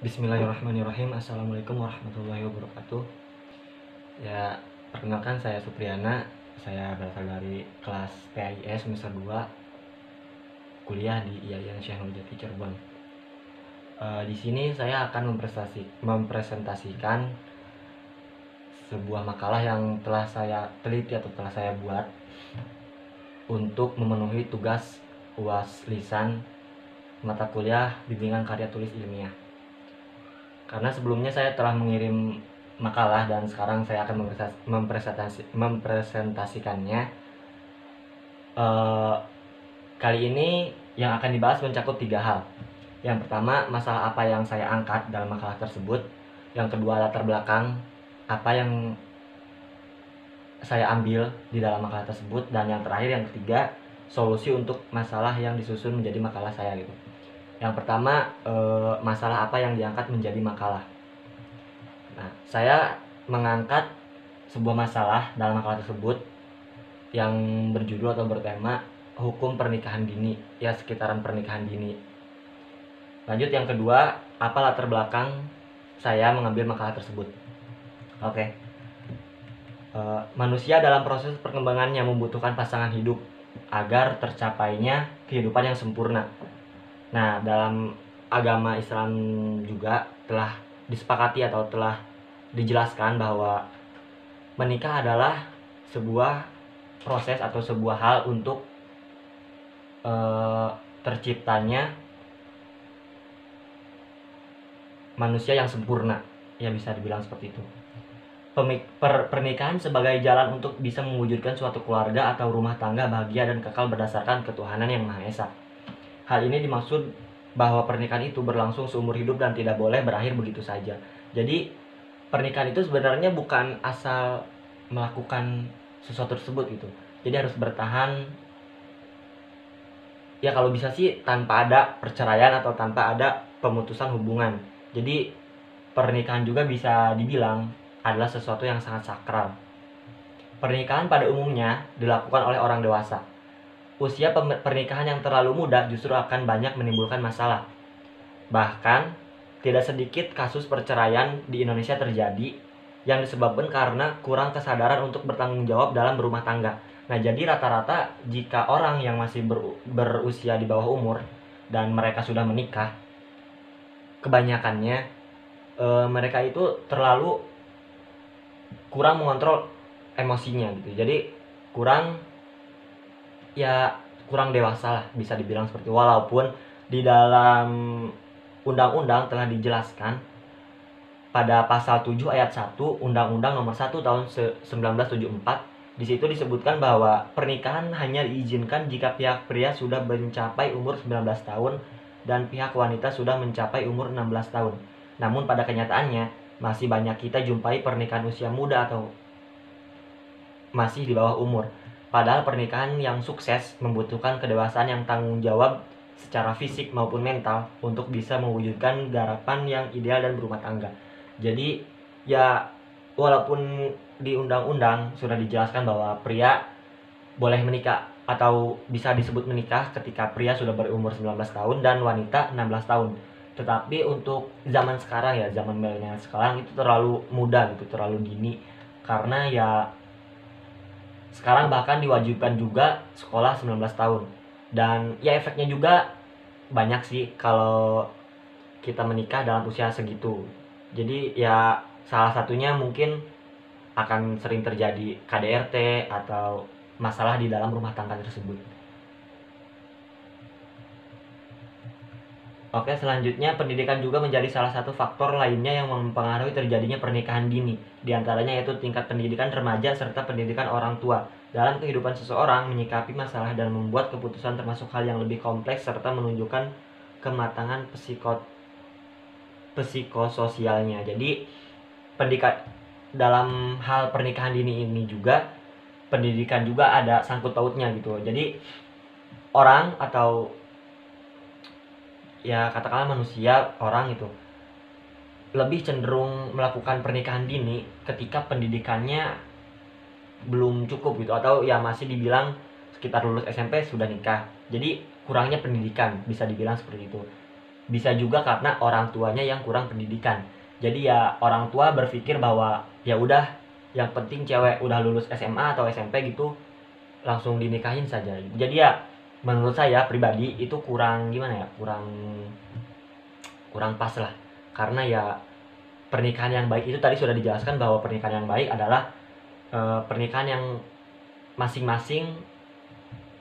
Bismillahirrahmanirrahim. Assalamualaikum warahmatullahi wabarakatuh. Ya, perkenalkan saya Supriyana. Saya berasal dari kelas PAIS semester 2, kuliah di IAIN Syekh Nurjati Cirebon. Di sini saya akan mempresentasikan sebuah makalah yang telah saya teliti atau telah saya buat untuk memenuhi tugas UAS Lisan mata kuliah bimbingan karya tulis ilmiah. Karena sebelumnya saya telah mengirim makalah dan sekarang saya akan mempresentasikannya. Kali ini yang akan dibahas mencakup 3 hal. Yang pertama, masalah apa yang saya angkat dalam makalah tersebut. Yang kedua, latar belakang apa yang saya ambil di dalam makalah tersebut. Dan yang terakhir, yang ketiga, solusi untuk masalah yang disusun menjadi makalah saya gitu. Yang pertama, masalah apa yang diangkat menjadi makalah. Nah, saya mengangkat sebuah masalah dalam makalah tersebut yang berjudul atau bertema hukum pernikahan dini, ya sekitaran pernikahan dini. Lanjut, yang kedua, apa latar belakang saya mengambil makalah tersebut. Oke. Manusia dalam proses perkembangannya membutuhkan pasangan hidup agar tercapainya kehidupan yang sempurna. Nah, dalam agama Islam juga telah disepakati atau telah dijelaskan bahwa menikah adalah sebuah proses atau sebuah hal untuk terciptanya manusia yang sempurna, ya bisa dibilang seperti itu. Pernikahan sebagai jalan untuk bisa mewujudkan suatu keluarga atau rumah tangga bahagia dan kekal berdasarkan ketuhanan yang Maha Esa. Hal ini dimaksud bahwa pernikahan itu berlangsung seumur hidup dan tidak boleh berakhir begitu saja. Jadi pernikahan itu sebenarnya bukan asal melakukan sesuatu tersebut gitu. Jadi harus bertahan, ya kalau bisa sih tanpa ada perceraian atau tanpa ada pemutusan hubungan. Jadi pernikahan juga bisa dibilang adalah sesuatu yang sangat sakral. Pernikahan pada umumnya dilakukan oleh orang dewasa. Usia pernikahan yang terlalu muda justru akan banyak menimbulkan masalah. Bahkan, tidak sedikit kasus perceraian di Indonesia terjadi yang disebabkan karena kurang kesadaran untuk bertanggung jawab dalam berumah tangga. Nah, jadi rata-rata jika orang yang masih berusia di bawah umur dan mereka sudah menikah, kebanyakannya mereka itu terlalu kurang mengontrol emosinya gitu. Jadi kurang dewasa lah, bisa dibilang seperti itu. Walaupun di dalam undang-undang telah dijelaskan pada pasal 7 ayat 1 Undang-Undang Nomor 1 tahun 1974, di situ disebutkan bahwa pernikahan hanya diizinkan jika pihak pria sudah mencapai umur 19 tahun dan pihak wanita sudah mencapai umur 16 tahun. Namun pada kenyataannya masih banyak kita jumpai pernikahan usia muda atau masih di bawah umur. Padahal pernikahan yang sukses membutuhkan kedewasaan yang tanggung jawab secara fisik maupun mental untuk bisa mewujudkan garapan yang ideal dan berumah tangga. Jadi ya walaupun di undang-undang sudah dijelaskan bahwa pria boleh menikah atau bisa disebut menikah ketika pria sudah berumur 19 tahun dan wanita 16 tahun. Tetapi untuk zaman sekarang ya, zaman milenial sekarang itu terlalu muda gitu, terlalu dini. Karena ya sekarang bahkan diwajibkan juga sekolah 19 tahun. Dan ya efeknya juga banyak sih kalau kita menikah dalam usia segitu. Jadi ya salah satunya mungkin akan sering terjadi KDRT atau masalah di dalam rumah tangga tersebut. Oke, selanjutnya pendidikan juga menjadi salah satu faktor lainnya yang mempengaruhi terjadinya pernikahan dini. Di antaranya yaitu tingkat pendidikan remaja serta pendidikan orang tua. Dalam kehidupan seseorang, menyikapi masalah dan membuat keputusan termasuk hal yang lebih kompleks serta menunjukkan kematangan psikososialnya. Jadi, pendidikan dalam hal pernikahan dini ini juga, pendidikan juga ada sangkut pautnya gitu. Jadi, orang atau ya katakanlah manusia, orang itu lebih cenderung melakukan pernikahan dini ketika pendidikannya belum cukup gitu, atau ya masih dibilang sekitar lulus SMP sudah nikah. Jadi kurangnya pendidikan, bisa dibilang seperti itu. bisa juga karena orang tuanya yang kurang pendidikan. Jadi ya orang tua berpikir bahwa ya udah, yang penting cewek udah lulus SMA atau SMP gitu langsung dinikahin saja. Jadi ya menurut saya pribadi itu kurang gimana ya, kurang pas lah. Karena ya pernikahan yang baik itu tadi sudah dijelaskan bahwa pernikahan yang baik adalah pernikahan yang masing-masing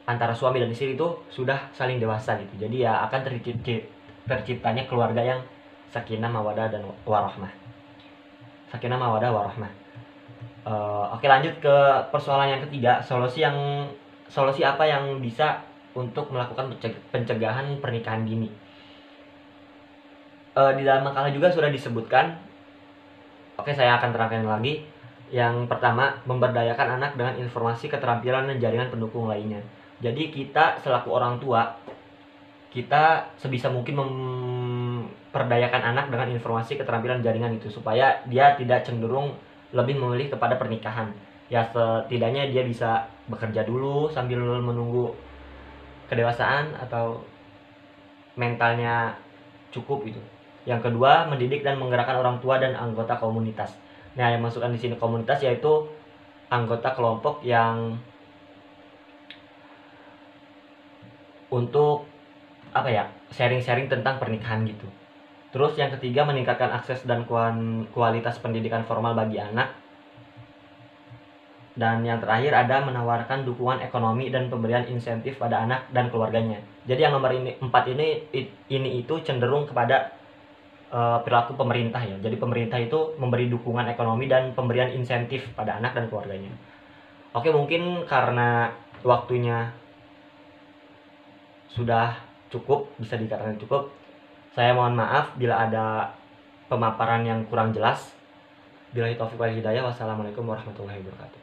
antara suami dan istri itu sudah saling dewasa gitu. Jadi ya akan terciptanya keluarga yang sakinah mawadah dan warahmah. Sakinah mawadah warahmah. Oke, lanjut ke persoalan yang ketiga, solusi apa yang bisa untuk melakukan pencegahan pernikahan dini. Di dalam makalah juga sudah disebutkan. Oke, saya akan terangkan lagi. Yang pertama, memberdayakan anak dengan informasi, keterampilan, dan jaringan pendukung lainnya. Jadi kita selaku orang tua, kita sebisa mungkin memperdayakan anak dengan informasi, keterampilan, jaringan itu supaya dia tidak cenderung lebih memilih kepada pernikahan. Ya setidaknya dia bisa bekerja dulu sambil menunggu kedewasaan atau mentalnya cukup gitu. Yang kedua, mendidik dan menggerakkan orang tua dan anggota komunitas. Nah, yang masukkan di sini komunitas yaitu anggota kelompok yang untuk apa ya, sharing-sharing tentang pernikahan gitu. Terus yang ketiga, meningkatkan akses dan kualitas pendidikan formal bagi anak. Dan yang terakhir ada menawarkan dukungan ekonomi dan pemberian insentif pada anak dan keluarganya. Jadi yang nomor 4 ini itu cenderung kepada perilaku pemerintah ya. Jadi pemerintah itu memberi dukungan ekonomi dan pemberian insentif pada anak dan keluarganya. Oke, mungkin karena waktunya sudah cukup, bisa dikatakan cukup. Saya mohon maaf bila ada pemaparan yang kurang jelas. Billahi taufiq wal hidayah. Wassalamualaikum warahmatullahi wabarakatuh.